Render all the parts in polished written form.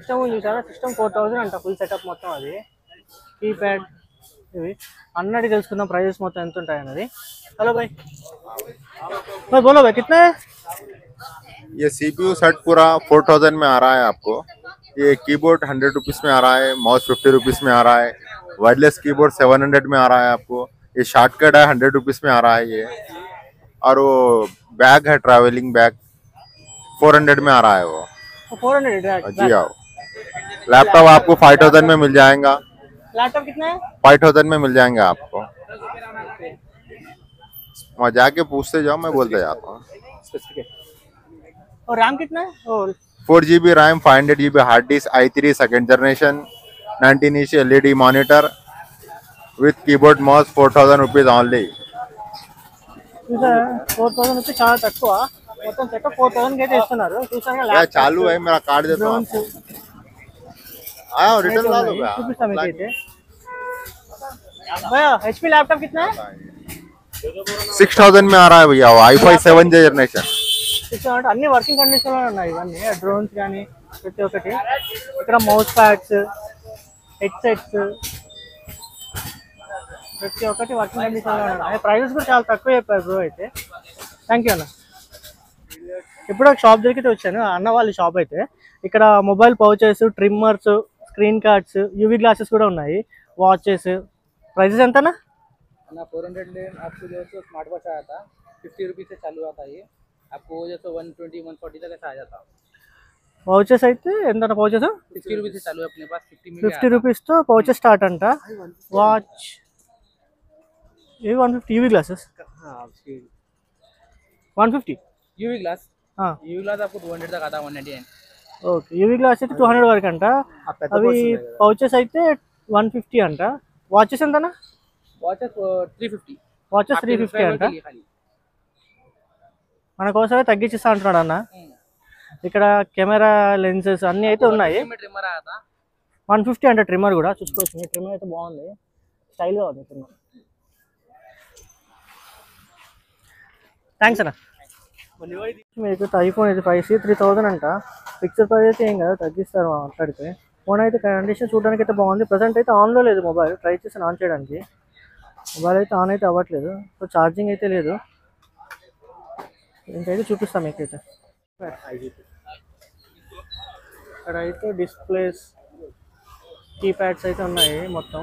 System చూసారా, system 4000 అంట full setup మొత్తం. అది కీప్యాడ్ ఇవి అన్నది తెలుసుకుందాం ప్రైజెస్ మొత్తం ఎంత ఉంటాయి అన్నది. హలో भाई भाई बोलो भाई कितना है? ये CPU सेट पूरा 4000 में आ रहा है आपको। ये कीबोर्ड 100 रुपीज में आ रहा है, माउस 50 रुपीज में आ रहा है, वायरलेस कीबोर्ड 700 में आ रहा है आपको। ये शॉर्टकट है 100 रुपीज में आ रहा है ये। और वो बैग है ट्रैवलिंग बैग 400 में आ रहा है वो। 400 जी आओ। लैपटॉप आपको 5000 में मिल जाएगा। लैपटॉप कितना है? 5000 में मिल जाएंगे आपको। वहाँ जाके पूछते जाओ, मैं बोलते जाता हूँ। और रैम कितना है? और 4 GB RAM, 500 GB hard disk, i3 second generation, 19 inch LED monitor with keyboard mouse 4000 rupees only. 4000 వచ్చి చాలా తక్కువ. మొత్తం సెట్ 4000 కి అయితే ఇస్తున్నారు. చూసారా क्या चालू है मेरा कार्ड देता हूँ। आया रिटर्न ला लो చూపిస్తా మీకు అయితే. भैया HP लैपटॉप कितना है? 6000 में आ रहा है भैया, i5 7 जनरेशन। అన్ని వర్కింగ్ కండిషన్ లో ఉన్నాయి. ఇవన్నీ డ్రోన్స్ కానీ ప్రతి ఒక్కటి. ఇక్కడ మౌస్ ప్యాడ్స్, హెడ్సెట్స్ ప్రతి ఒక్కటి వర్కింగ్ కండిషన్ లో ఉన్నాయి. ప్రైజెస్ కూడా చాలా తక్కువ చెప్పారు బ్రో అయితే. థ్యాంక్ యూ అన్న. ఇప్పుడు ఒక షాప్ దగ్గరికి వచ్చాను, అన్న వాళ్ళ షాప్ అయితే. ఇక్కడ mobile pouches, trimmers, screen cards, UV glasses కూడా ఉన్నాయి, వాచెస్. ప్రైजेस ఎంతనా? ना 400 में आपको जो है स्मार्ट वॉच आया था 50 रुपीज़ से चालू आता है। ये आपको जैसे 120 140 तक ऐसा आ जाता। పౌచెస్ అయితే ఎంత పౌచెస్? 50 रुपीज़ से चालू है अपने पास। 50 రూపీస్తో పౌచెస్ స్టార్ట్ అంట. వాచ్ ఇవి 150. UV glasses 150. यूवी ग्लास आपको 200 तक आता है, 199। ఓకే, యూవీ గ్లాస్ అయితే 200 వరకు అంట. అవి పౌచెస్ అయితే 150 అంట. వాచెస్ ఎంతనా? वॉचेस 350। వాచెస్ 350 అంట. మన కోసమే తగ్గించిస్తా అంటున్నాడు అన్న. ఇక్కడ కెమెరా లెన్సెస్ అన్నీ అయితే ఉన్నాయి. ट्रिमर आया था 150 అంట. ట్రిమ్మర్ కూడా చూసుకోవచ్చు. ట్రిమ్మర్ అయితే బాగుంది, స్టైల్గా ఉంది ట్రిమ్మర్. థ్యాంక్స్ అన్న. మీకు ఐఫోన్ అయితే 5C 3000 అంట. ఫిక్స్డ్ ప్రైస్ అయితే ఏం కాదు, తగ్గిస్తారు మాట్లాడితే. ఫోన్ అయితే కండిషన్ చూడడానికి అయితే బాగుంది. ప్రజెంట్ అయితే ఆన్లో లేదు మొబైల్. ట్రై చేసి ఆన్ చేయడానికి. మొబైల్ అయితే ఆన్ అయితే అవ్వట్లేదు. సో ఛార్జింగ్ అయితే లేదు. ఇంకైతే చూపిస్తాం మీకైతే. ఇక్కడ అయితే డిస్ప్లేస్, కీప్యాడ్స్ అయితే ఉన్నాయి మొత్తం.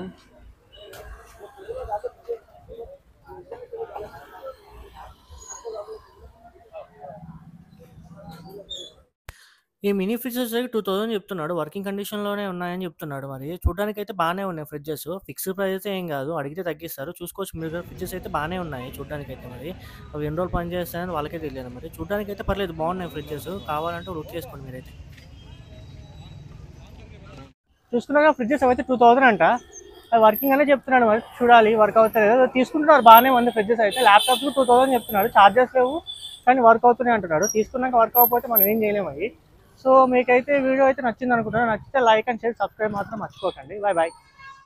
ఈ మినీ ఫ్రిడ్జెస్ 2000 చెప్తున్నాడు. వర్కింగ్ కండిషన్లోనే ఉన్నాయని చెప్తున్నాడు. మరి చూడడానికి అయితే బాగానే ఉన్నాయి ఫ్రిడ్జెస్. ఫిక్స్డ్ ప్రైస్ అయితే ఏం కాదు, అడిగితే తగ్గిస్తారు. చూసుకోవచ్చు మీరు. ఫ్రిడ్జెస్ అయితే బాగానే ఉన్నాయి చూడడానికి అయితే. మరి అవి ఎన్ని రోజులు పనిచేస్తాయని వాళ్ళకే తెలియదు. మరి చూడడానికి అయితే పర్లేదు, బాగున్నాయి ఫ్రిడ్జెస్. కావాలంటే లుక్ చేసుకోండి మీరైతే. చూసుకున్నాక ఫ్రిడ్జెస్ అయితే 2000 అంట. అది వర్కింగ్ అనే చెప్తున్నాడు. మరి చూడాలి వర్క్ అవుతుంది కదా. తీసుకుంటున్నారు బాగానే ఉంది ఫ్రిడ్జెస్ అయితే. ల్యాప్టాప్లు 2000 చెప్తున్నాడు. ఛార్జెస్ లేవు కానీ వర్క్ అవుతున్నాయి అంటున్నాడు. తీసుకున్నాక వర్క్ అవ్వకపోతే మనం ఏం చేయలేము అవి. సో మీకైతే వీడియో అయితే నచ్చింది అనుకుంటున్నాను. నచ్చితే లైక్ అండ్ షేర్, సబ్స్క్రైబ్ మాత్రం మర్చిపోకండి. Bye bye.